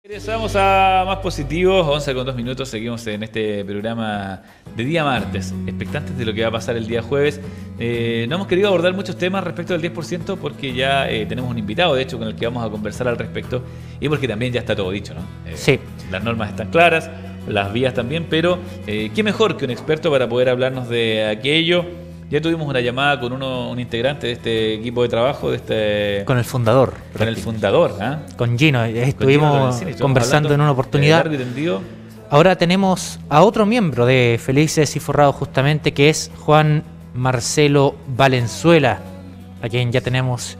Regresamos a Más Positivos, 11:02, seguimos en este programa de día martes, expectantes de lo que va a pasar el día jueves. No hemos querido abordar muchos temas respecto del 10% porque ya tenemos un invitado, de hecho, con el que vamos a conversar al respecto y porque también ya está todo dicho, ¿no? Sí. Las normas están claras, las vías también, pero qué mejor que un experto para poder hablarnos de aquello. Ya tuvimos una llamada con un integrante de este equipo de trabajo, Con el fundador. Con el fundador, ¿ah? Con Gino. Estuvimos conversando en una oportunidad. Largo y tendido. Ahora tenemos a otro miembro de Felices y Forrados justamente, que es Juan Marcelo Valenzuela, a quien ya tenemos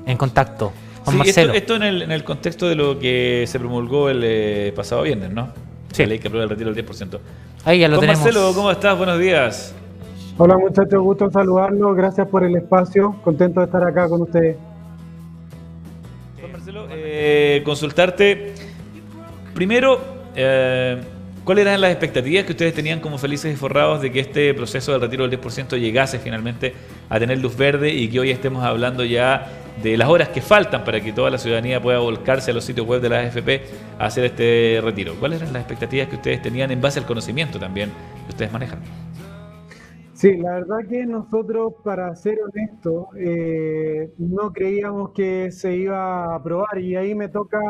en contacto. Juan Marcelo. Esto en el contexto de lo que se promulgó el pasado viernes, ¿no? Sí. La ley que aprueba el retiro del 10%. Ahí ya lo Juan tenemos. Marcelo, ¿cómo estás? Buenos días. Hola muchachos, gusto en saludarlos, gracias por el espacio, contento de estar acá con ustedes. Juan Marcelo, consultarte primero, ¿cuáles eran las expectativas que ustedes tenían como Felices y Forrados de que este proceso del retiro del 10% llegase finalmente a tener luz verde y que hoy estemos hablando ya de las horas que faltan para que toda la ciudadanía pueda volcarse a los sitios web de la AFP a hacer este retiro? ¿Cuáles eran las expectativas que ustedes tenían en base al conocimiento también que ustedes manejan? Sí, la verdad que nosotros, para ser honestos, no creíamos que se iba a aprobar y ahí me toca,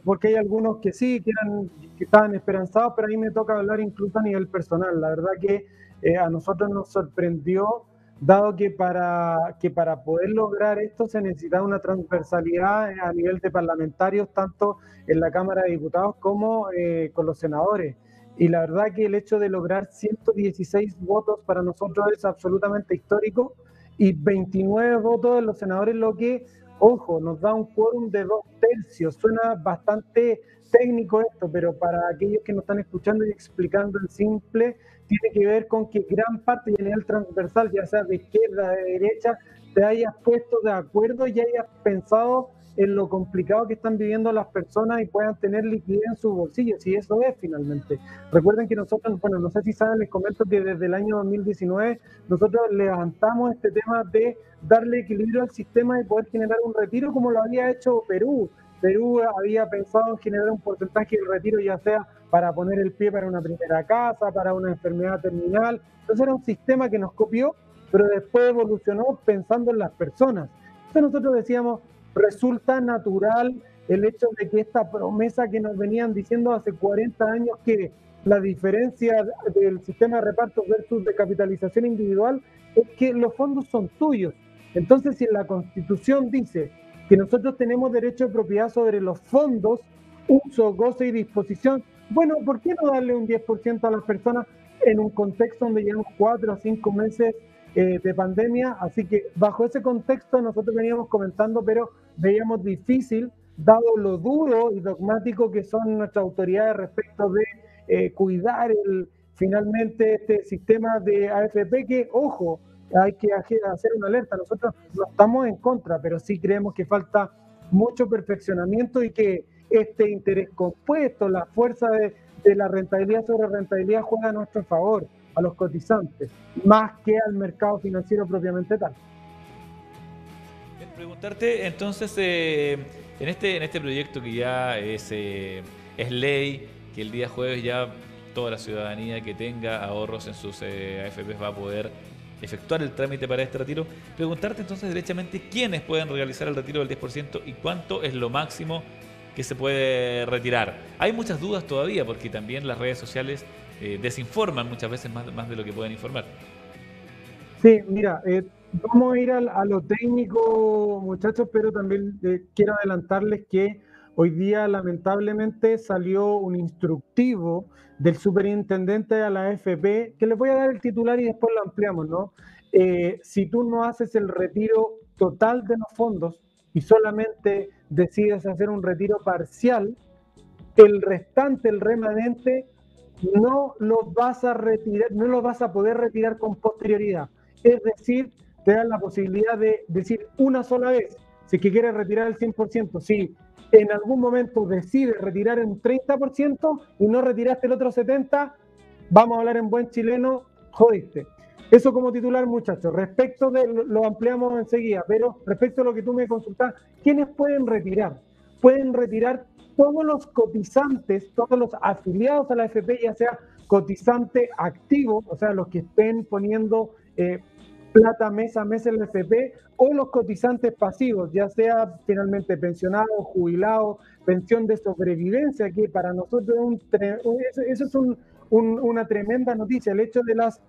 porque hay algunos que sí, que estaban esperanzados, pero ahí me toca hablar incluso a nivel personal. La verdad que a nosotros nos sorprendió, dado que para poder lograr esto se necesitaba una transversalidad a nivel de parlamentarios, tanto en la Cámara de Diputados como con los senadores. Y la verdad que el hecho de lograr 116 votos para nosotros es absolutamente histórico y 29 votos de los senadores, lo que, ojo, nos da un quórum de 2/3. Suena bastante técnico esto, pero para aquellos que nos están escuchando y explicando en simple, tiene que ver con que gran parte y a nivel transversal, ya sea de izquierda, de derecha, te hayas puesto de acuerdo y hayas pensado en lo complicado que están viviendo las personas y puedan tener liquidez en sus bolsillos, y eso es finalmente. Recuerden que nosotros, bueno, no sé si saben, les comento que desde el año 2019 nosotros levantamos este tema de darle equilibrio al sistema y poder generar un retiro como lo había hecho Perú. Perú había pensado en generar un porcentaje de retiro, ya sea para poner el pie para una primera casa, para una enfermedad terminal. Entonces era un sistema que nos copió, pero después evolucionó pensando en las personas. Entonces nosotros decíamos, resulta natural el hecho de que esta promesa que nos venían diciendo hace 40 años, que la diferencia del sistema de reparto versus de capitalización individual es que los fondos son tuyos. Entonces, si en la Constitución dice que nosotros tenemos derecho de propiedad sobre los fondos, uso, goce y disposición, bueno, ¿por qué no darle un 10% a las personas en un contexto donde llevamos 4 o 5 meses de pandemia? Así que bajo ese contexto nosotros veníamos comentando, pero veíamos difícil, dado lo duro y dogmático que son nuestras autoridades respecto de cuidar finalmente este sistema de AFP, que, ojo, hay que hacer una alerta. Nosotros no estamos en contra, pero sí creemos que falta mucho perfeccionamiento y que este interés compuesto, la fuerza de la rentabilidad sobre rentabilidad, juega a nuestro favor, a los cotizantes, más que al mercado financiero propiamente tal. Preguntarte entonces, en este proyecto que ya es ley, que el día jueves ya toda la ciudadanía que tenga ahorros en sus AFPs va a poder efectuar el trámite para este retiro, preguntarte entonces derechamente quiénes pueden realizar el retiro del 10% y cuánto es lo máximo que se puede retirar. Hay muchas dudas todavía porque también las redes sociales desinforman muchas veces más de lo que pueden informar. Sí, mira, vamos a ir a lo técnico, muchachos, pero también quiero adelantarles que hoy día lamentablemente salió un instructivo del superintendente a la AFP, que les voy a dar el titular y después lo ampliamos, ¿no? Si tú no haces el retiro total de los fondos y solamente decides hacer un retiro parcial, el restante, el remanente, no lo vas a retirar, no lo vas a poder retirar con posterioridad. Es decir, te dan la posibilidad de decir una sola vez, si es que quieres retirar el 100%, si en algún momento decides retirar un 30% y no retiraste el otro 70%, vamos a hablar en buen chileno, jodiste. Eso como titular, muchachos. Respecto de, lo ampliamos enseguida, pero respecto a lo que tú me consultas, ¿quiénes pueden retirar? Pueden retirar todos los cotizantes, todos los afiliados a la AFP, ya sea cotizante activo, o sea, los que estén poniendo plata mes a mes en la AFP, o los cotizantes pasivos, ya sea finalmente pensionados, jubilados, pensión de sobrevivencia, que para nosotros eso es una tremenda noticia. El hecho de las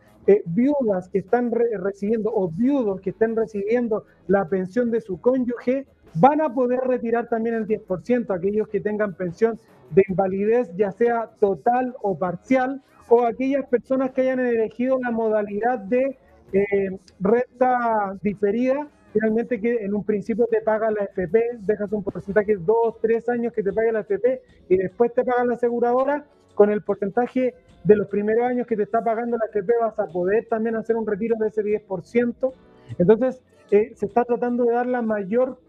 viudas que están recibiendo, o viudos que estén recibiendo la pensión de su cónyuge, van a poder retirar también el 10%, aquellos que tengan pensión de invalidez, ya sea total o parcial, o aquellas personas que hayan elegido la modalidad de renta diferida, finalmente que en un principio te paga la AFP, dejas un porcentaje 2, 3 años que te pague la AFP y después te paga la aseguradora. Con el porcentaje de los primeros años que te está pagando la AFP vas a poder también hacer un retiro de ese 10%. Entonces se está tratando de dar la mayor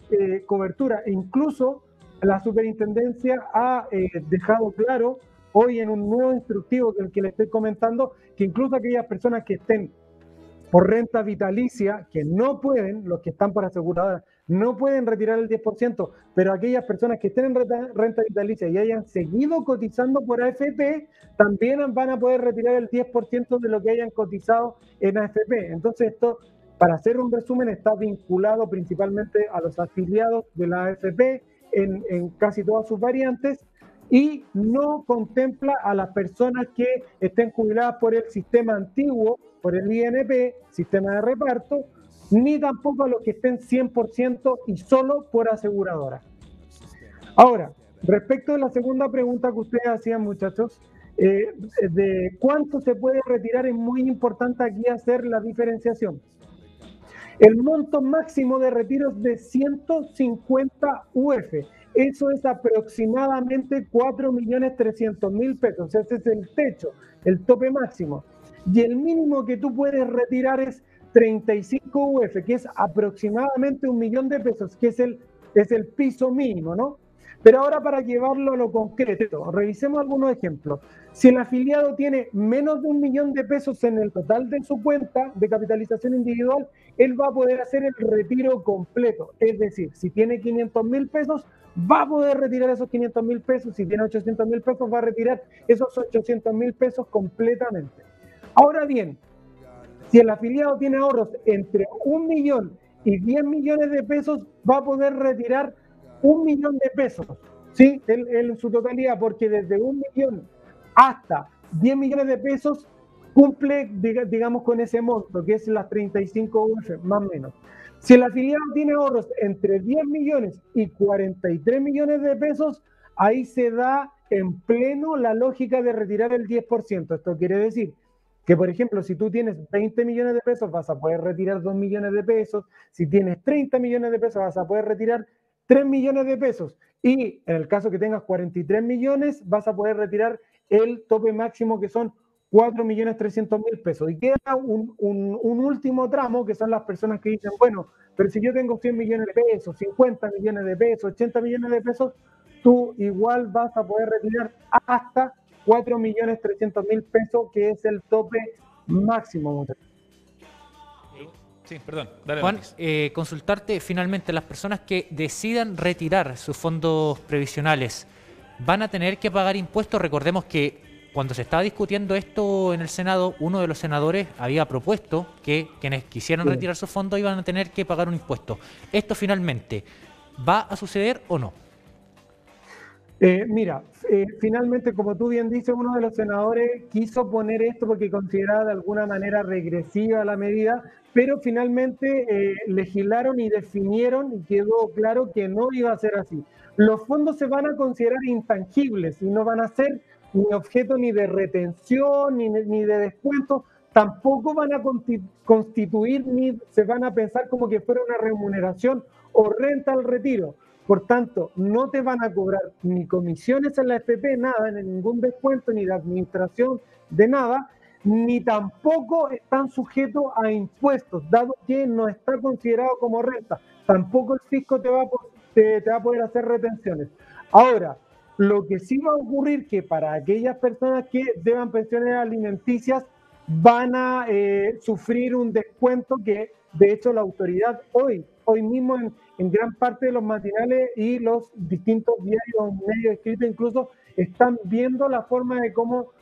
cobertura. E incluso la superintendencia ha dejado claro hoy en un nuevo instructivo que el que le estoy comentando, que incluso aquellas personas que estén por renta vitalicia, que no pueden, los que están por aseguradora, no pueden retirar el 10%, pero aquellas personas que estén en renta vitalicia y hayan seguido cotizando por AFP, también van a poder retirar el 10% de lo que hayan cotizado en AFP. Entonces esto, para hacer un resumen, está vinculado principalmente a los afiliados de la AFP en casi todas sus variantes, y no contempla a las personas que estén jubiladas por el sistema antiguo, por el INP, sistema de reparto, ni tampoco a los que estén 100% y solo por aseguradora. Ahora, respecto a la segunda pregunta que ustedes hacían, muchachos, de cuánto se puede retirar, es muy importante aquí hacer la diferenciación. El monto máximo de retiro es de 150 UF. Eso es aproximadamente 4.300.000 pesos. Ese es el techo, el tope máximo. Y el mínimo que tú puedes retirar es 35 UF, que es aproximadamente 1.000.000 de pesos, que es el piso mínimo, ¿no? Pero ahora, para llevarlo a lo concreto, revisemos algunos ejemplos. Si el afiliado tiene menos de 1.000.000 de pesos en el total de su cuenta de capitalización individual, él va a poder hacer el retiro completo. Es decir, si tiene 500.000 pesos, va a poder retirar esos 500.000 pesos. Si tiene 800.000 pesos, va a retirar esos 800.000 pesos completamente. Ahora bien, si el afiliado tiene ahorros entre 1.000.000 y 10 millones de pesos, va a poder retirar 1.000.000 de pesos, ¿sí? En su totalidad, porque desde 1.000.000 hasta 10 millones de pesos cumple, digamos, con ese monto, que es las 35 UF, más o menos. Si el afiliado tiene ahorros entre 10 millones y 43 millones de pesos, ahí se da en pleno la lógica de retirar el 10%. Esto quiere decir que, por ejemplo, si tú tienes 20 millones de pesos, vas a poder retirar 2 millones de pesos. Si tienes 30 millones de pesos, vas a poder retirar 3 millones de pesos. Y en el caso que tengas 43 millones, vas a poder retirar el tope máximo, que son 4.300.000 pesos. Y queda un último tramo, que son las personas que dicen, bueno, pero si yo tengo 100 millones de pesos, 50 millones de pesos, 80 millones de pesos, tú igual vas a poder retirar hasta 4.300.000 pesos, que es el tope máximo. Sí, perdón, dale. Juan, consultarte finalmente, las personas que decidan retirar sus fondos previsionales, ¿van a tener que pagar impuestos? Recordemos que cuando se estaba discutiendo esto en el Senado, uno de los senadores había propuesto que quienes quisieran retirar sus fondos iban a tener que pagar un impuesto. ¿Esto finalmente va a suceder o no? Mira, finalmente, como tú bien dices, uno de los senadores quiso poner esto porque consideraba de alguna manera regresiva la medida, pero finalmente legislaron y definieron y quedó claro que no iba a ser así. Los fondos se van a considerar intangibles y no van a ser ni objeto ni de retención ni de descuento, tampoco van a constituir ni se van a pensar como que fuera una remuneración o renta al retiro. Por tanto, no te van a cobrar ni comisiones en la AFP, nada, ni ningún descuento, ni de administración, de nada, ni tampoco están sujetos a impuestos, dado que no está considerado como renta. Tampoco el fisco te va a poder hacer retenciones. Ahora, lo que sí va a ocurrir que para aquellas personas que deban pensiones alimenticias van a sufrir un descuento que De hecho, la autoridad hoy mismo en gran parte de los matinales y los distintos diarios, medios escritos incluso, están viendo la forma de cómo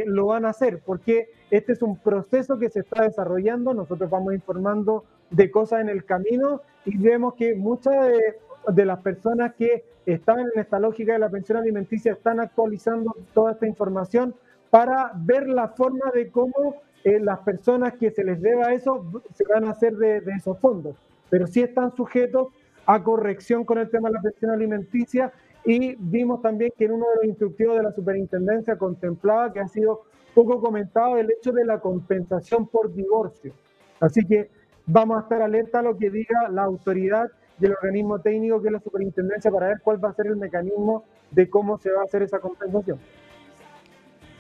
lo van a hacer, porque este es un proceso que se está desarrollando. Nosotros vamos informando de cosas en el camino y vemos que muchas de las personas que están en esta lógica de la pensión alimenticia están actualizando toda esta información para ver la forma de cómo las personas que se les deba eso se van a hacer de esos fondos. Pero sí están sujetos a corrección con el tema de la pensión alimenticia, y vimos también que en uno de los instructivos de la superintendencia contemplaba, que ha sido poco comentado, el hecho de la compensación por divorcio. Así que vamos a estar alerta a lo que diga la autoridad y el organismo técnico que es la superintendencia para ver cuál va a ser el mecanismo de cómo se va a hacer esa compensación.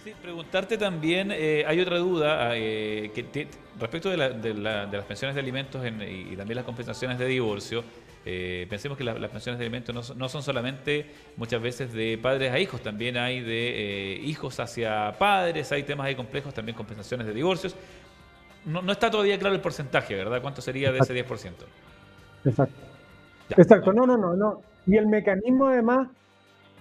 Sí, preguntarte también, hay otra duda respecto de las pensiones de alimentos y también las compensaciones de divorcio. Pensemos que las pensiones de alimentos no son solamente muchas veces de padres a hijos, también hay de hijos hacia padres, hay temas ahí complejos, también compensaciones de divorcios. No está todavía claro el porcentaje, ¿verdad? ¿Cuánto sería de ese 10%? Exacto. Ya, Exacto, no. Y el mecanismo, además,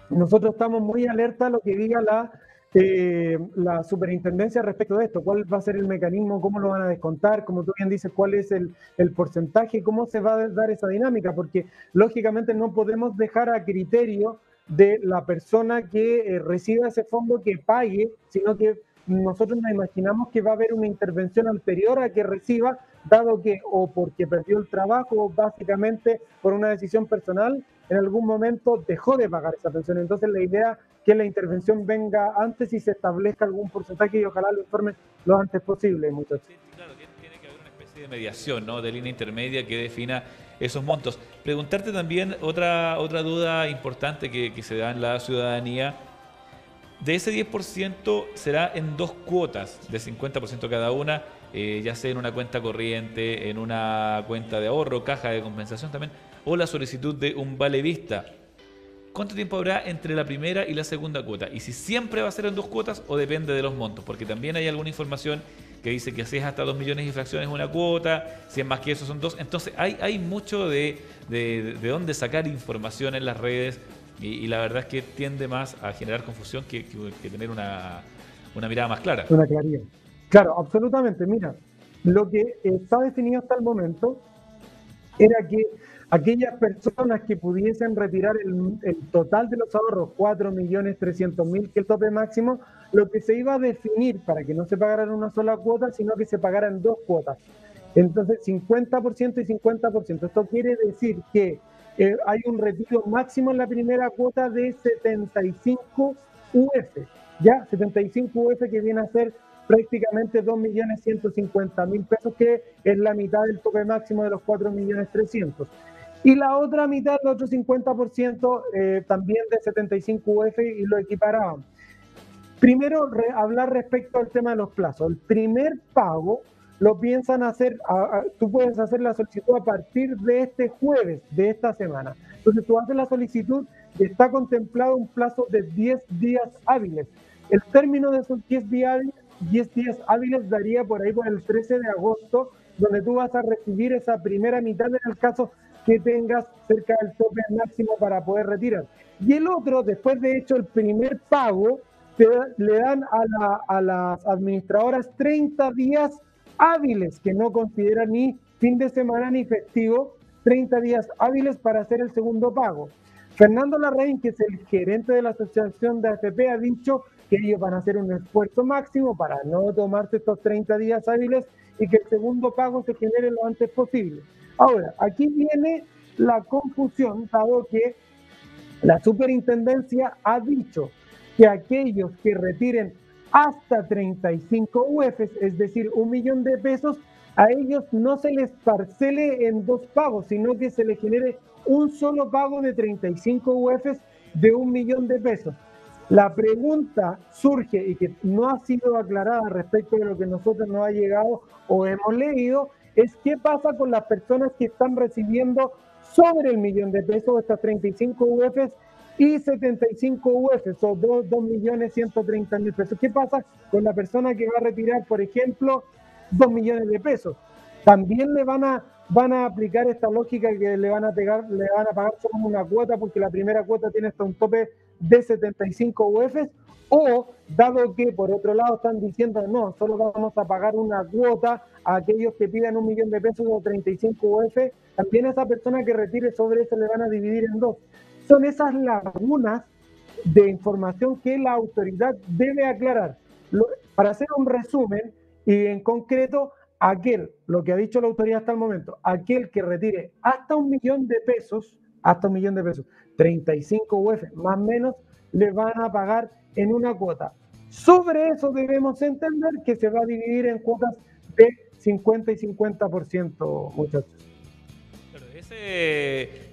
nosotros estamos muy alerta a lo que diga la superintendencia respecto de esto. ¿Cuál va a ser el mecanismo? ¿Cómo lo van a descontar? Como tú bien dices, ¿cuál es el porcentaje? ¿Cómo se va a dar esa dinámica? Porque lógicamente no podemos dejar a criterio de la persona que reciba ese fondo que pague, sino que nosotros nos imaginamos que va a haber una intervención anterior a que reciba, dado que o porque perdió el trabajo o básicamente por una decisión personal, en algún momento dejó de pagar esa pensión. Entonces la idea es que la intervención venga antes y se establezca algún porcentaje y ojalá lo informen lo antes posible, muchachos. Sí, claro, tiene que haber una especie de mediación, ¿no? De línea intermedia que defina esos montos. Preguntarte también otra duda importante que se da en la ciudadanía. De ese 10% será en 2 cuotas de 50% cada una, ya sea en una cuenta corriente, en una cuenta de ahorro, caja de compensación también, o la solicitud de un vale vista. ¿Cuánto tiempo habrá entre la primera y la segunda cuota? Y si siempre va a ser en 2 cuotas o depende de los montos, porque también hay alguna información que dice que si es hasta 2 millones y fracciones una cuota, si es más que eso son 2. Entonces hay mucho de dónde sacar información en las redes. Y la verdad es que tiende más a generar confusión que tener una mirada más clara. Una claridad. Claro, absolutamente. Mira, lo que está definido hasta el momento era que aquellas personas que pudiesen retirar el total de los ahorros, 4.300.000, que es el tope máximo, lo que se iba a definir para que no se pagara en una sola cuota, sino que se pagara en 2 cuotas. Entonces, 50% y 50%. Esto quiere decir que hay un retiro máximo en la primera cuota de 75 UF, ya 75 UF, que viene a ser prácticamente 2.150.000 pesos, que es la mitad del tope máximo de los 4.300.000. Y la otra mitad, el otro 50%, también de 75 UF, y lo equiparaban. Primero, hablar respecto al tema de los plazos. El primer pago lo piensan hacer, tú puedes hacer la solicitud a partir de este jueves, de esta semana. Entonces tú haces la solicitud y está contemplado un plazo de 10 días hábiles. El término de esos 10 días hábiles daría por ahí por el 13 de agosto, donde tú vas a recibir esa primera mitad en el caso que tengas cerca del tope máximo para poder retirar. Y el otro, después de hecho el primer pago, le dan a las administradoras 30 días hábiles, que no consideran ni fin de semana ni festivo, 30 días hábiles para hacer el segundo pago. Fernando Larraín, que es el gerente de la Asociación de AFP, ha dicho que ellos van a hacer un esfuerzo máximo para no tomarse estos 30 días hábiles y que el segundo pago se genere lo antes posible. Ahora, aquí viene la confusión, dado que la superintendencia ha dicho que aquellos que retiren hasta 35 UFs, es decir, 1 millón de pesos, a ellos no se les parcele en 2 pagos, sino que se les genere un solo pago de 35 UFs de 1 millón de pesos. La pregunta surge, y que no ha sido aclarada respecto de lo que nosotros nos ha llegado o hemos leído, es qué pasa con las personas que están recibiendo sobre el millón de pesos, estas 35 UFs, y 75 UF, son 2.130.000 pesos. ¿Qué pasa con la persona que va a retirar, por ejemplo, 2 millones de pesos? también van a aplicar esta lógica que le van a pagar solo una cuota porque la primera cuota tiene hasta un tope de 75 UFs, o dado que por otro lado están diciendo no, solo vamos a pagar una cuota a aquellos que pidan 1 millón de pesos o 35 UF, también a esa persona que retire sobre eso le van a dividir en dos. Son esas lagunas de información que la autoridad debe aclarar. Para hacer un resumen y en concreto, lo que ha dicho la autoridad hasta el momento, aquel que retire hasta 1 millón de pesos, 35 UF más o menos, le van a pagar en una cuota. Sobre eso debemos entender que se va a dividir en cuotas de 50 y 50%, muchachos.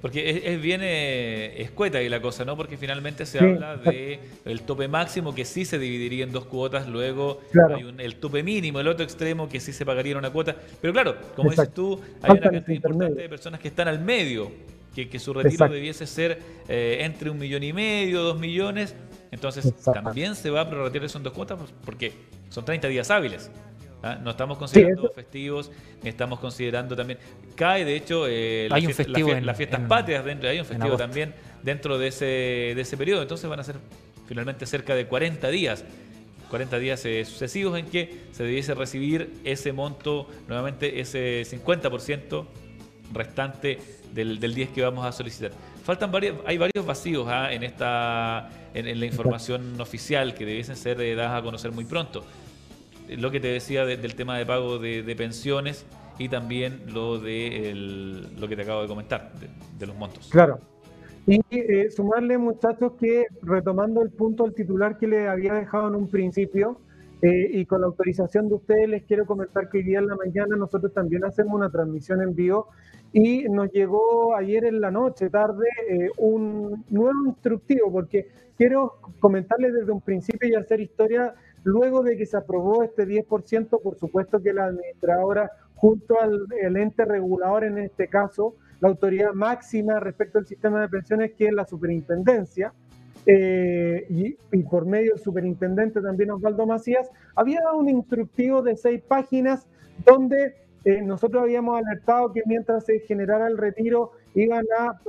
Porque es bien escueta ahí la cosa, ¿no? Porque finalmente se habla del tope máximo que sí se dividiría en dos cuotas, luego hay el tope mínimo, el otro extremo que sí se pagaría en una cuota. Pero claro, como dices tú, hay una cantidad importante de personas que están al medio, que su retiro debiese ser entre 1,5 millones, 2 millones. Entonces también se va a prorratear eso en dos cuotas porque son 30 días hábiles. No estamos considerando festivos, ni estamos considerando también. Cae, de hecho, las fiestas patrias dentro, hay un festivo también dentro de ese periodo. Entonces van a ser finalmente cerca de 40 días. 40 días sucesivos en que se debiese recibir ese monto, nuevamente ese 50% restante del 10 que vamos a solicitar. Hay varios vacíos en la información oficial que debiesen ser dadas a conocer muy pronto. Lo que te decía del tema de pago de pensiones y también lo que te acabo de comentar, de los montos. Claro. Y sumarle, muchachos, que retomando el punto del titular que le había dejado en un principio, y con la autorización de ustedes les quiero comentar que hoy día en la mañana nosotros también hacemos una transmisión en vivo y nos llegó ayer en la noche, tarde, un nuevo instructivo, porque quiero comentarles desde un principio y hacer historia. Luego de que se aprobó este 10%, por supuesto que la administradora, junto al ente regulador, en este caso, la autoridad máxima respecto al sistema de pensiones, que es la superintendencia, y por medio del superintendente también Osvaldo Macías, había dado un instructivo de 6 páginas donde nosotros habíamos alertado que mientras se generara el retiro iban a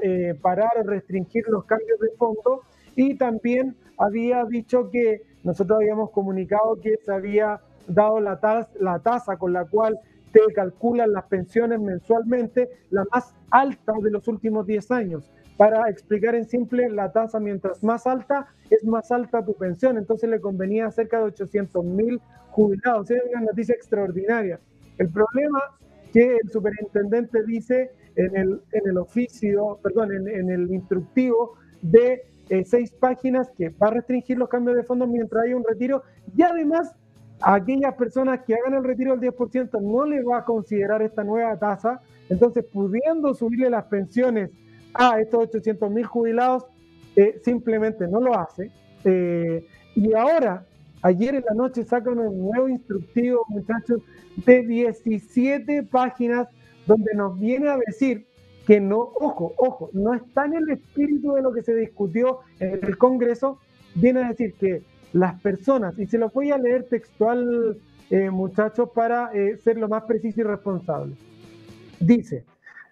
parar o restringir los cambios de fondo, y también había dicho que nosotros habíamos comunicado que se había dado la tasa con la cual te calculan las pensiones mensualmente, la más alta de los últimos 10 años. Para explicar en simple, la tasa mientras más alta, es más alta tu pensión. Entonces le convenía a cerca de 800.000 jubilados. Es una noticia extraordinaria. El problema que el superintendente dice en el instructivo de 6 páginas, que va a restringir los cambios de fondos mientras haya un retiro, y además a aquellas personas que hagan el retiro del 10% no les va a considerar esta nueva tasa. Entonces, pudiendo subirle las pensiones a estos 800.000 jubilados, simplemente no lo hace. Y ahora, ayer en la noche sacan un nuevo instructivo, muchachos, de 17 páginas, donde nos viene a decir que no, ojo, no está en el espíritu de lo que se discutió en el Congreso. Viene a decir que las personas, y se lo voy a leer textual, muchachos, para ser lo más preciso y responsable. Dice: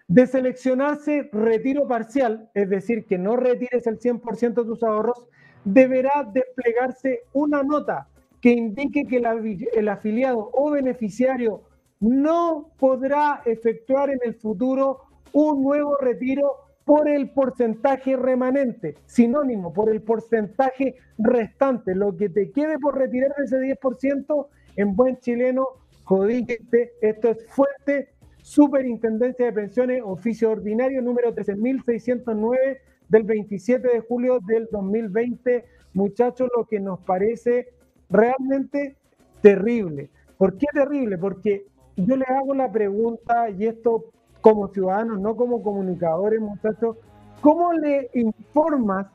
de seleccionarse retiro parcial, es decir, que no retires el 100% de tus ahorros, deberá desplegarse una nota que indique que el afiliado o beneficiario no podrá efectuar en el futuro un nuevo retiro por el porcentaje remanente, sinónimo, por el porcentaje restante. Lo que te quede por retirar de ese 10%, en buen chileno, jodiste. Esto es fuerte. Superintendencia de Pensiones, oficio ordinario número 13.609 del 27 de julio del 2020. Muchachos, lo que nos parece realmente terrible. ¿Por qué terrible? Porque yo les hago la pregunta, y esto como ciudadanos, no como comunicadores, muchachos, ¿cómo le informas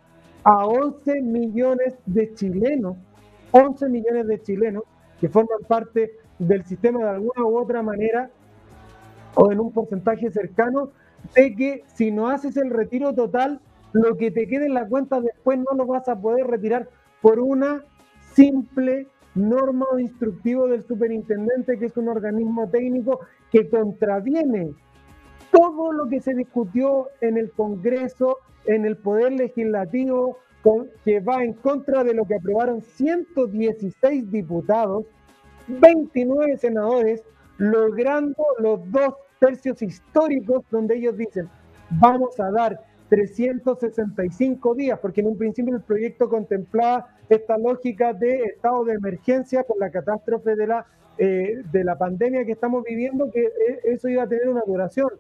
a 11 millones de chilenos, 11 millones de chilenos que forman parte del sistema de alguna u otra manera o en un porcentaje cercano, de que si no haces el retiro total, lo que te quede en la cuenta después no lo vas a poder retirar por una simple norma o instructivo del superintendente, que es un organismo técnico que contraviene todo lo que se discutió en el Congreso, en el Poder Legislativo, que va en contra de lo que aprobaron 116 diputados, 29 senadores, logrando los 2/3 históricos, donde ellos dicen, vamos a dar 365 días, porque en un principio el proyecto contemplaba esta lógica de estado de emergencia por la catástrofe de la pandemia que estamos viviendo, que eso iba a tener una duración.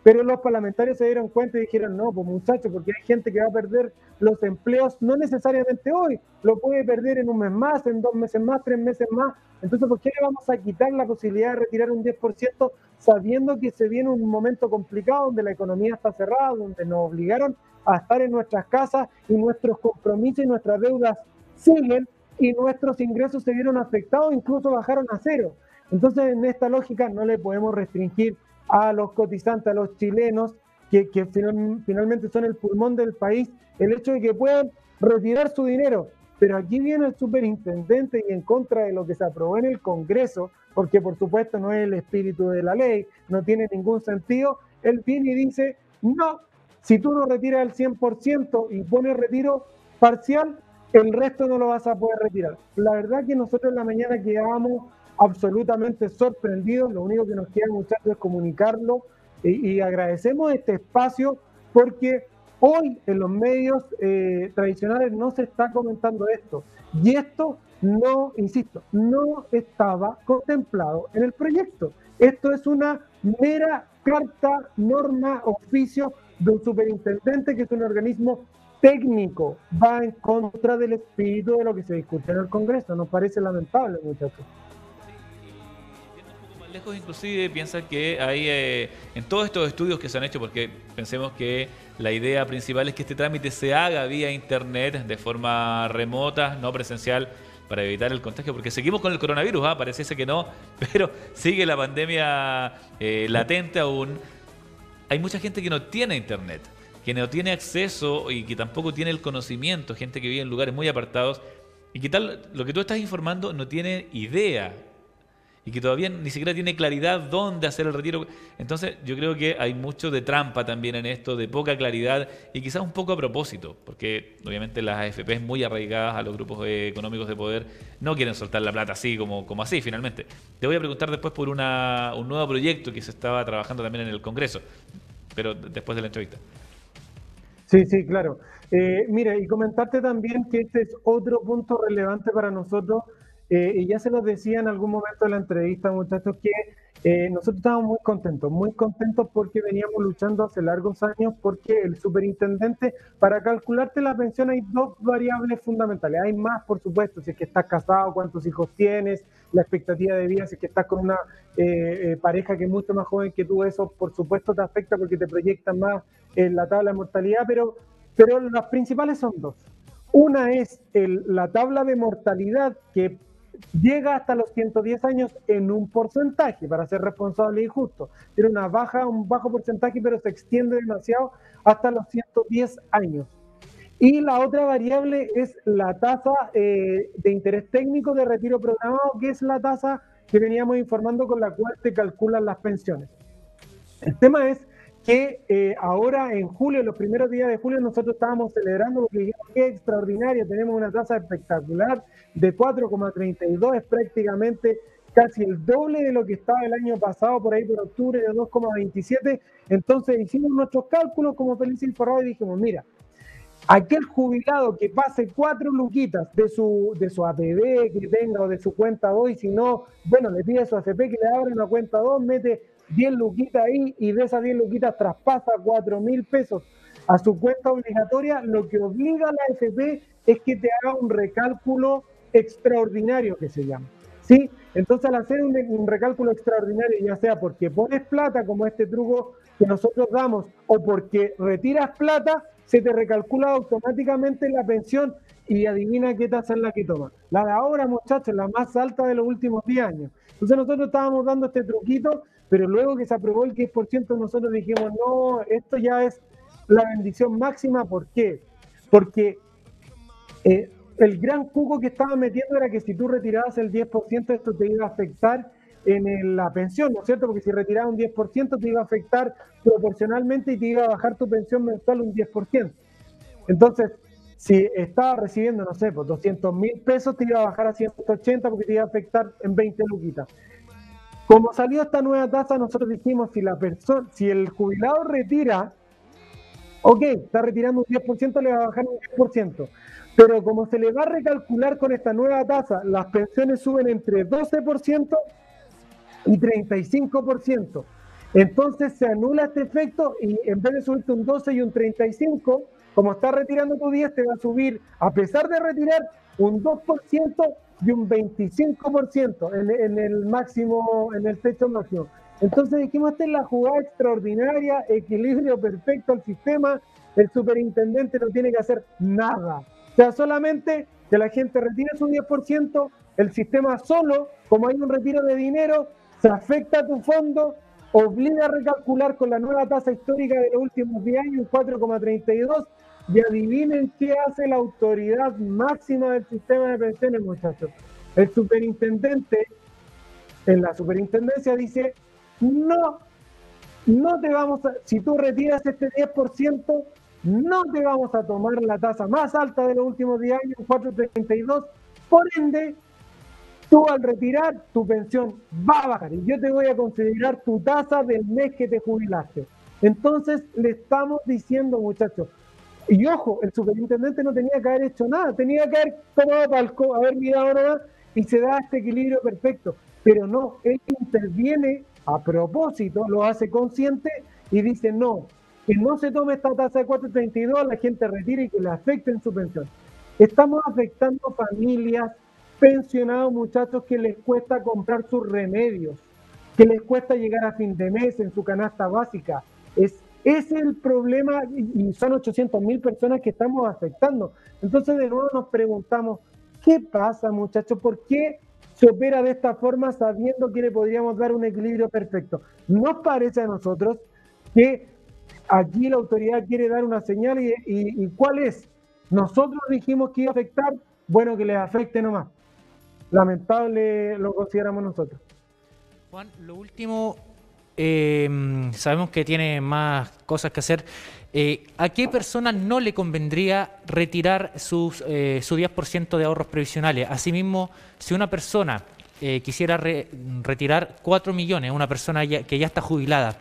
Pero los parlamentarios se dieron cuenta y dijeron, no, pues muchachos, porque hay gente que va a perder los empleos, no necesariamente hoy, lo puede perder en un mes más, en 2 meses más, 3 meses más. Entonces, ¿por qué le vamos a quitar la posibilidad de retirar un 10% sabiendo que se viene un momento complicado donde la economía está cerrada, donde nos obligaron a estar en nuestras casas y nuestros compromisos y nuestras deudas siguen y nuestros ingresos se vieron afectados, incluso bajaron a cero? Entonces, en esta lógica no le podemos restringir a los cotizantes, a los chilenos, que finalmente son el pulmón del país, el hecho de que puedan retirar su dinero. Pero aquí viene el superintendente y en contra de lo que se aprobó en el Congreso, porque por supuesto no es el espíritu de la ley, no tiene ningún sentido, él viene y dice, no, si tú no retiras el 100% y pones retiro parcial, el resto no lo vas a poder retirar. La verdad que nosotros en la mañana quedábamos absolutamente sorprendidos, lo único que nos queda, muchachos, es comunicarlo y agradecemos este espacio porque hoy en los medios tradicionales no se está comentando esto y esto no, insisto, no estaba contemplado en el proyecto. Esto es una mera carta, norma, oficio de un superintendente que es un organismo técnico, va en contra del espíritu de lo que se discute en el Congreso. Nos parece lamentable, muchachos. Lejos inclusive piensan que hay en todos estos estudios que se han hecho, porque pensemos que la idea principal es que este trámite se haga vía internet de forma remota, no presencial, para evitar el contagio, porque seguimos con el coronavirus, parece que no, pero sigue la pandemia latente aún. Hay mucha gente que no tiene internet, que no tiene acceso y que tampoco tiene el conocimiento, gente que vive en lugares muy apartados y que tal, lo que tú estás informando no tiene idea y que todavía ni siquiera tiene claridad dónde hacer el retiro. Entonces yo creo que hay mucho de trampa también en esto, de poca claridad y quizás un poco a propósito, porque obviamente las AFPs muy arraigadas a los grupos económicos de poder no quieren soltar la plata así como así finalmente. Te voy a preguntar después por un nuevo proyecto que se estaba trabajando también en el Congreso, pero después de la entrevista. Sí, sí, claro. Mira, y comentarte también que este es otro punto relevante para nosotros, y ya se los decía en algún momento de la entrevista, muchachos, que nosotros estábamos muy contentos porque veníamos luchando hace largos años, porque el superintendente, para calcularte la pensión hay 2 variables fundamentales. Hay más, por supuesto, si es que estás casado, cuántos hijos tienes, la expectativa de vida, si es que estás con una pareja que es mucho más joven que tú, eso por supuesto te afecta porque te proyectan más en la tabla de mortalidad, pero las principales son 2. Una es la tabla de mortalidad que llega hasta los 110 años en un porcentaje, para ser responsable y justo. Tiene un bajo porcentaje, pero se extiende demasiado hasta los 110 años. Y la otra variable es la tasa de interés técnico de retiro programado, que es la tasa que veníamos informando con la cual te calculan las pensiones. El tema es que ahora en julio, los primeros días de julio, nosotros estábamos celebrando lo que dijimos que es extraordinario. Tenemos una tasa espectacular de 4,32, es prácticamente casi el doble de lo que estaba el año pasado, por ahí por octubre, de 2,27. Entonces hicimos nuestros cálculos como Felices Informados y dijimos, mira, aquel jubilado que pase 4 luquitas de su APB que tenga o de su cuenta 2, y si no, bueno, le pide a su AFP que le abra una cuenta 2, mete 10 luquitas ahí y de esas 10 luquitas traspasa 4.000 pesos a su cuenta obligatoria, lo que obliga a la AFP es que te haga un recálculo extraordinario, que se llama. ¿Sí? Entonces, al hacer un recálculo extraordinario, ya sea porque pones plata, como este truco que nosotros damos, o porque retiras plata, se te recalcula automáticamente la pensión y adivina qué tasa es la que toma. La de ahora, muchachos, la más alta de los últimos 10 años. Entonces nosotros estábamos dando este truquito, pero luego que se aprobó el 10%, nosotros dijimos, no, esto ya es la bendición máxima. ¿Por qué? Porque el gran cuco que estaba metiendo era que si tú retirabas el 10%, esto te iba a afectar en la pensión, ¿no es cierto? Porque si retirabas un 10% te iba a afectar proporcionalmente y te iba a bajar tu pensión mensual un 10%. Entonces, si estaba recibiendo, no sé, pues 200.000 pesos, te iba a bajar a 180 porque te iba a afectar en 20 luquitas. Como salió esta nueva tasa, nosotros dijimos, si el jubilado retira, ok, está retirando un 10%, le va a bajar un 10%. Pero como se le va a recalcular con esta nueva tasa, las pensiones suben entre 12% y 35%. Entonces se anula este efecto y en vez de subirte un 12 y un 35, como estás retirando tu 10, te va a subir, a pesar de retirar, un 2% y un 25% en el máximo, en el techo máximo. Entonces dijimos, esta es la jugada extraordinaria, equilibrio perfecto al sistema, el superintendente no tiene que hacer nada. O sea, solamente que la gente retire su 10%, el sistema solo, como hay un retiro de dinero, se afecta a tu fondo, obliga a recalcular con la nueva tasa histórica de los últimos 10 años, 4,32, y adivinen qué hace la autoridad máxima del sistema de pensiones, muchachos. El superintendente en la superintendencia dice, no te vamos a, si tú retiras este 10%, no te vamos a tomar la tasa más alta de los últimos 10 años, 4,32, por ende, tú al retirar, tu pensión va a bajar y yo te voy a considerar tu tasa del mes que te jubilaste. Entonces, le estamos diciendo, muchachos, y ojo, el superintendente no tenía que haber hecho nada, tenía que haber tomado palco, haber mirado nada y se da este equilibrio perfecto. Pero no, él interviene a propósito, lo hace consciente y dice no, que no se tome esta tasa de 4,32, la gente retire y que le afecte en su pensión. Estamos afectando familias, pensionados, muchachos, que les cuesta comprar sus remedios, que les cuesta llegar a fin de mes en su canasta básica. Ese es el problema y son 800.000 personas que estamos afectando. Entonces, de nuevo nos preguntamos, ¿qué pasa, muchachos? ¿Por qué se opera de esta forma sabiendo que le podríamos dar un equilibrio perfecto? ¿Nos parece a nosotros que aquí la autoridad quiere dar una señal y cuál es? Nosotros dijimos que iba a afectar, bueno, que les afecte nomás. Lamentable lo consideramos nosotros. Juan, lo último, sabemos que tiene más cosas que hacer. ¿A qué persona no le convendría retirar su 10% de ahorros previsionales? Asimismo, si una persona quisiera retirar 4 millones, una persona que ya está jubilada,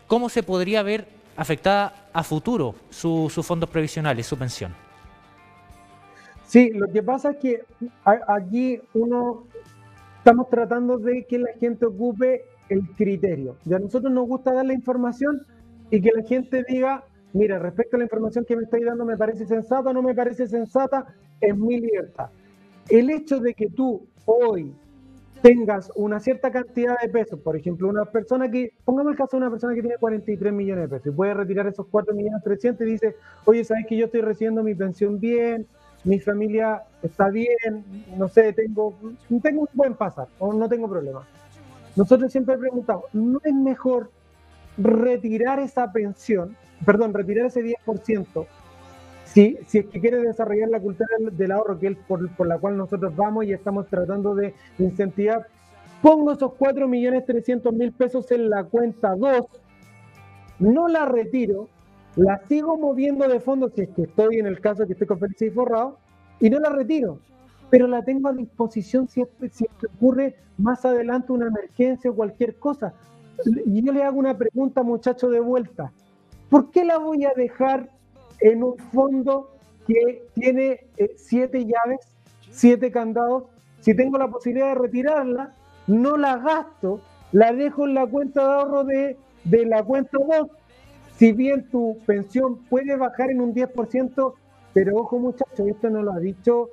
¿cómo se podría ver afectada a futuro sus fondos previsionales, su pensión? Sí, lo que pasa es que aquí estamos tratando de que la gente ocupe el criterio. Ya a nosotros nos gusta dar la información y que la gente diga, mira, respecto a la información que me estáis dando, me parece sensata o no me parece sensata, es mi libertad. El hecho de que tú hoy tengas una cierta cantidad de pesos, por ejemplo, una persona que, pongamos el caso de una persona que tiene 43 millones de pesos y puede retirar esos 4.300.000 y dice, oye, ¿sabes que yo estoy recibiendo mi pensión bien? Mi familia está bien, no sé, tengo un buen pasar, o no tengo problema. Nosotros siempre preguntamos, ¿no es mejor retirar esa pensión, retirar ese 10%, si es que quiere desarrollar la cultura del ahorro, que es por la cual nosotros vamos y estamos tratando de incentivar? Pongo esos 4.300.000 pesos en la cuenta 2, no la retiro, la sigo moviendo de fondo si es que estoy en el caso que estoy con Feliz y Forrado, y no la retiro, pero la tengo a disposición si ocurre más adelante una emergencia o cualquier cosa. Y yo le hago una pregunta, muchacho, de vuelta. ¿Por qué la voy a dejar en un fondo que tiene 7 llaves, 7 candados? Si tengo la posibilidad de retirarla, no la gasto, la dejo en la cuenta de ahorro de la cuenta 2. Si bien tu pensión puede bajar en un 10%, pero ojo muchachos, esto no lo ha dicho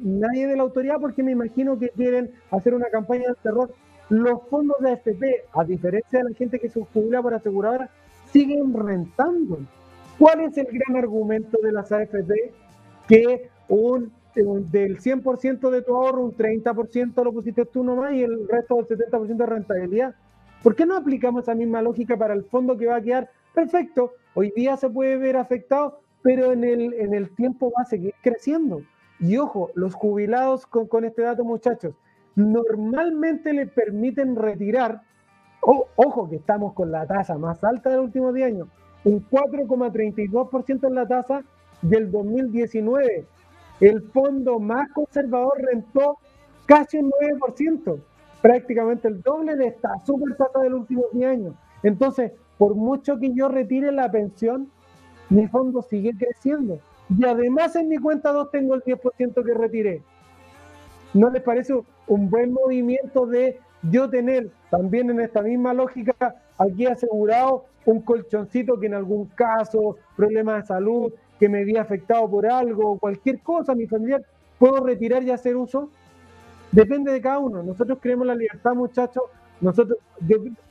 nadie de la autoridad porque me imagino que quieren hacer una campaña de terror. Los fondos de AFP, a diferencia de la gente que se jubila por aseguradora, siguen rentando. ¿Cuál es el gran argumento de las AFP? Que del 100% de tu ahorro, un 30% lo pusiste tú nomás y el resto del 70% de rentabilidad. ¿Por qué no aplicamos esa misma lógica para el fondo que va a quedar perfecto? Hoy día se puede ver afectado, pero en el tiempo va a seguir creciendo. Y ojo, los jubilados con este dato, muchachos, normalmente le permiten retirar, ojo que estamos con la tasa más alta de los últimos 10 años, un 4,32% en la tasa del 2019. El fondo más conservador rentó casi un 9%, prácticamente el doble de esta super tasa de los últimos 10 años. Entonces, por mucho que yo retire la pensión, mi fondo sigue creciendo. Y además en mi cuenta 2 tengo el 10% que retiré. ¿No les parece un buen movimiento de yo tener también en esta misma lógica aquí asegurado un colchoncito que en algún caso, problema de salud, que me había afectado por algo, cualquier cosa, mi familiar, puedo retirar y hacer uso? Depende de cada uno. Nosotros creemos la libertad, muchachos. Nosotros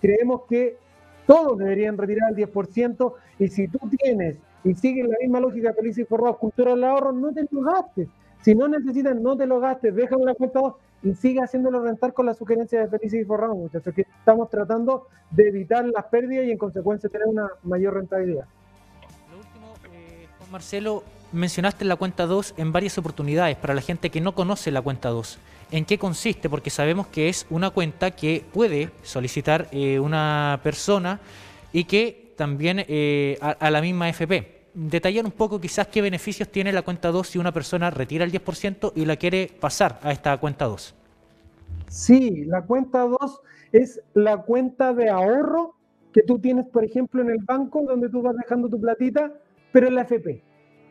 creemos que todos deberían retirar el 10%, y si tú tienes y sigues la misma lógica Felices y Forrados, cultura del ahorro, no te lo gastes. Si no necesitas, no te lo gastes, déjalo en la cuenta 2 y sigue haciéndolo rentar con la sugerencia de Felices y Forrados, muchachos, que estamos tratando de evitar las pérdidas y en consecuencia tener una mayor rentabilidad. Lo último, Juan Marcelo, mencionaste la cuenta 2 en varias oportunidades para la gente que no conoce la cuenta 2. ¿En qué consiste? Porque sabemos que es una cuenta que puede solicitar una persona y que también a la misma AFP. Detallar un poco quizás qué beneficios tiene la cuenta 2 si una persona retira el 10% y la quiere pasar a esta cuenta 2. Sí, la cuenta 2 es la cuenta de ahorro que tú tienes, por ejemplo, en el banco donde tú vas dejando tu platita, pero en la AFP.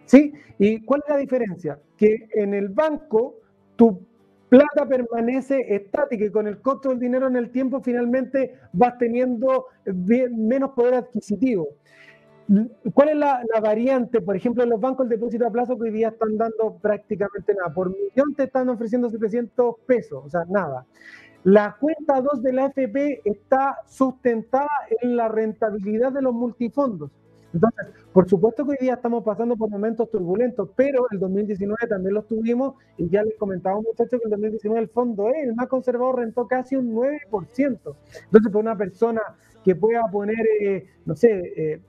¿Sí? ¿Y cuál es la diferencia? Que en el banco tu plata permanece estática y con el costo del dinero en el tiempo finalmente vas teniendo menos poder adquisitivo. ¿Cuál es la variante? Por ejemplo, en los bancos el depósito a plazo que hoy día están dando prácticamente nada. Por millón te están ofreciendo 700 pesos, o sea, nada. La cuenta 2 de la AFP está sustentada en la rentabilidad de los multifondos. Entonces, por supuesto que hoy día estamos pasando por momentos turbulentos, pero el 2019 también los tuvimos y ya les comentaba, muchachos, que el 2019 el fondo el más conservador rentó casi un 9%. Entonces, para una persona que pueda poner, no sé,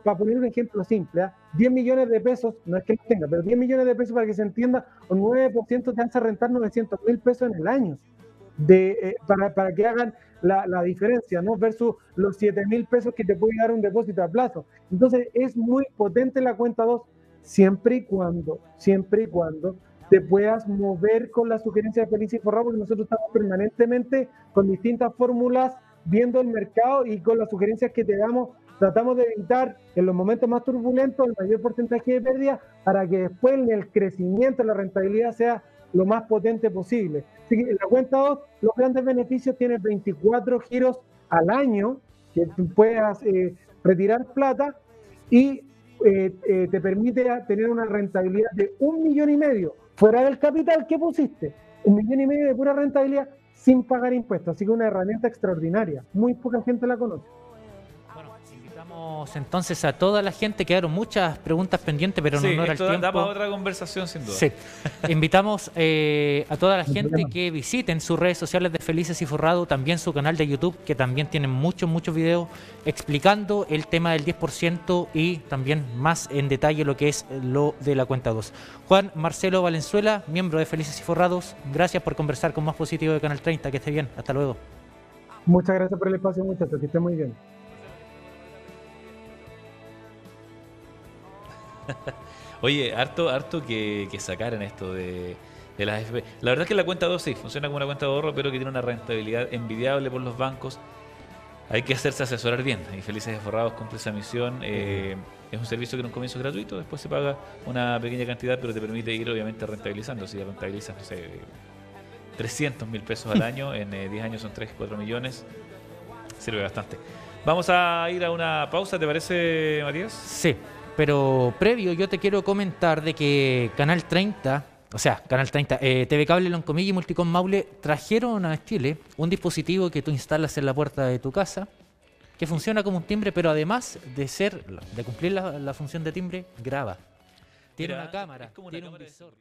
para poner un ejemplo simple, 10 millones de pesos, no es que los tenga, pero 10 millones de pesos para que se entienda, un 9% te hace rentar 900.000 pesos en el año, para que hagan la diferencia, ¿no? Versus los 7.000 pesos que te puede dar un depósito a plazo. Entonces es muy potente la cuenta 2, siempre y cuando te puedas mover con la sugerencia de Felices y Forrados, porque nosotros estamos permanentemente con distintas fórmulas viendo el mercado y con las sugerencias que te damos. Tratamos de evitar en los momentos más turbulentos el mayor porcentaje de pérdida para que después el crecimiento, la rentabilidad sea lo más potente posible. Así que en la cuenta 2, los grandes beneficios tienen 24 giros al año, que tú puedas retirar plata y te permite tener una rentabilidad de 1,5 millones fuera del capital que pusiste. 1,5 millones de pura rentabilidad sin pagar impuestos. Así que una herramienta extraordinaria. Muy poca gente la conoce. Entonces a toda la gente, quedaron muchas preguntas pendientes, pero no era el tiempo. Da para otra conversación sin duda. Sí. Invitamos a toda la gente que visiten sus redes sociales de Felices y Forrados, también su canal de YouTube, que también tienen muchos videos explicando el tema del 10% y también más en detalle lo que es lo de la cuenta 2. Juan Marcelo Valenzuela, miembro de Felices y Forrados, gracias por conversar con Más Positivo de Canal 30, que esté bien, hasta luego. Muchas gracias por el espacio, muchachos, que esté muy bien. Oye, harto que sacar en esto de las AFP. La verdad es que la cuenta 2 sí, funciona como una cuenta de ahorro, pero que tiene una rentabilidad envidiable por los bancos. Hay que hacerse asesorar bien. Y Felices y Forrados cumple esa misión. Es un servicio que en un comienzo es gratuito, después se paga una pequeña cantidad, pero te permite ir obviamente rentabilizando. Si rentabilizas, no sé, 300.000 pesos al año, en 10 años son 3-4 millones, sirve bastante. Vamos a ir a una pausa, ¿te parece, Matías? Sí. Pero previo yo te quiero comentar de que Canal 30, TV Cable Loncomilla y Multicom Maule trajeron a Chile un dispositivo que tú instalas en la puerta de tu casa, que funciona como un timbre, pero además de cumplir la función de timbre, graba. Tiene una cámara, tiene un visor.